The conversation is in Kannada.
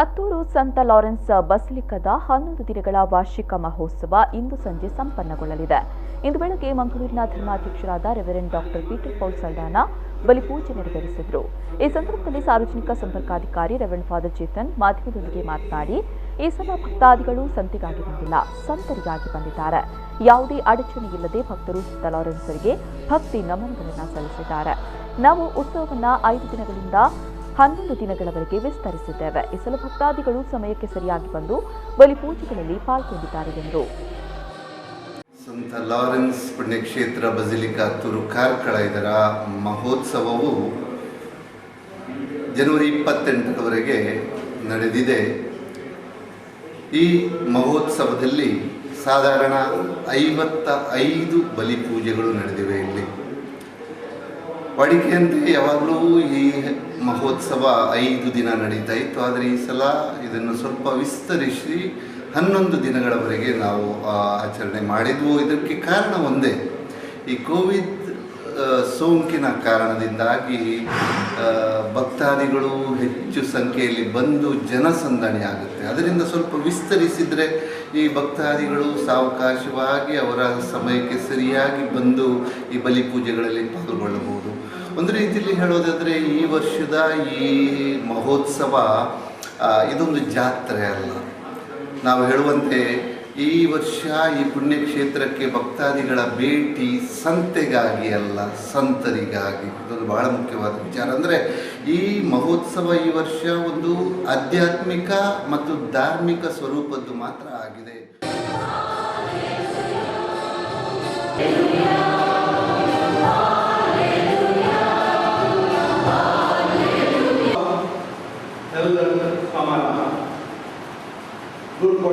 ಅತ್ತೂರು ಸಂತ ಲಾರೆನ್ಸ್ ಬಸಲಿಕದ 11 ದಿನಗಳ ವಾರ್ಷಿಕ ಮಹೋತ್ಸವ ಇಂದು ಸಂಜೆ ಸಂಪನ್ನಗೊಳ್ಳಲಿದೆ. ಇಂದು ಬೆಳಗ್ಗೆ ಮಂಗಳೂರಿನ ಧರ್ಮಾಧ್ಯಕ್ಷರಾದ reverend doctor Peter Paul Saldanha ಬಲಿಪೂಜೆ ನೆರವೇರಿಸಿದರು. ಈ ಸಂದರ್ಭದಲ್ಲಿ ಸಾರ್ವಜನಿಕ ಸಂಪರ್ಕಾಧಿಕಾರಿ ರೆವರೆಂಡ್ ಫಾದರ್ ಚೇತನ್ ಮಾಧ್ಯಮದೊಂದಿಗೆ ಮಾತನಾಡಿ, ಈ ಸಲ ಭಕ್ತಾದಿಗಳು ಸಂತೆಗಾಗಿ ಬಂದಿಲ್ಲ, ಸಂತರಿಗಾಗಿ ಬಂದಿದ್ದಾರೆ. ಯಾವುದೇ ಅಡಚಣೆ ಇಲ್ಲದೆ ಭಕ್ತರು ಸಂತ ಲಾರೆನ್ಸ್ರಿಗೆ ಭಕ್ತಿ ನಮನಗಳನ್ನು ಸಲ್ಲಿಸಿದ್ದಾರೆ. ನಾವು ಉತ್ಸವವನ್ನು 5 ದಿನಗಳಿಂದ 11 ದಿನಗಳವರೆಗೆ ವಿಸ್ತರಿಸಿದ್ದೇವೆ. ಈ ಸಲ ಭಕ್ತಾದಿಗಳು ಸಮಯಕ್ಕೆ ಸರಿಯಾಗಿ ಬಂದು ಬಲಿಪೂಜೆಗಳಲ್ಲಿ ಪಾಲ್ಗೊಂಡಿದ್ದಾರೆ ಎಂದರು. ಸಂತ ಲಾರೆನ್ಸ್ ಪುಣ್ಯಕ್ಷೇತ್ರ ಬಸಿಲಿಕಾ ಅತ್ತೂರು ಕಾರ್ಕಳ ಇದರ ಮಹೋತ್ಸವವು ಜನವರಿ 28ರವರೆಗೆ ನಡೆದಿದೆ. ಈ ಮಹೋತ್ಸವದಲ್ಲಿ ಸಾಧಾರಣ 55 ಬಲಿಪೂಜೆಗಳು ನಡೆದಿವೆ. ಇಲ್ಲಿ ವಾಡಿಕೆಯಂತೆ ಯಾವಾಗಲೂ ಈ ಮಹೋತ್ಸವ 5 ದಿನ ನಡೀತಾ ಇತ್ತು. ಆದರೆ ಈ ಸಲ ಇದನ್ನು ಸ್ವಲ್ಪ ವಿಸ್ತರಿಸಿ 11 ದಿನಗಳವರೆಗೆ ನಾವು ಆಚರಣೆ ಮಾಡಿದ್ವು. ಇದಕ್ಕೆ ಕಾರಣ ಒಂದೇ, ಈ ಕೋವಿಡ್ ಸೋಂಕಿನ ಕಾರಣದಿಂದಾಗಿ ಭಕ್ತಾದಿಗಳು ಹೆಚ್ಚು ಸಂಖ್ಯೆಯಲ್ಲಿ ಬಂದು ಜನಸಂದಣಿ ಆಗುತ್ತೆ. ಅದರಿಂದ ಸ್ವಲ್ಪ ವಿಸ್ತರಿಸಿದರೆ ಈ ಭಕ್ತಾದಿಗಳು ಸಾವಕಾಶವಾಗಿ ಅವರ ಸಮಯಕ್ಕೆ ಸರಿಯಾಗಿ ಬಂದು ಈ ಬಲಿಪೂಜೆಗಳಲ್ಲಿ ಪಾಲ್ಗೊಳ್ಳಬಹುದು. ಒಂದು ರೀತಿಯಲ್ಲಿ ಹೇಳೋದಾದರೆ ಈ ವರ್ಷದ ಈ ಮಹೋತ್ಸವ ಇದೊಂದು ಜಾತ್ರೆ ಅಲ್ಲ. ನಾವು ಹೇಳುವಂತೆ ಈ ವರ್ಷ ಈ ಪುಣ್ಯಕ್ಷೇತ್ರಕ್ಕೆ ಭಕ್ತಾದಿಗಳ ಭೇಟಿ ಸಂತೆಗಾಗಿ ಅಲ್ಲ, ಸಂತರಿಗಾಗಿ. ಇದೊಂದು ಬಹಳ ಮುಖ್ಯವಾದ ವಿಚಾರ. ಅಂದರೆ ಈ ಮಹೋತ್ಸವ ಈ ವರ್ಷ ಒಂದು ಆಧ್ಯಾತ್ಮಿಕ ಮತ್ತು ಧಾರ್ಮಿಕ ಸ್ವರೂಪದ್ದು ಮಾತ್ರ ಆಗಿದೆ. Good for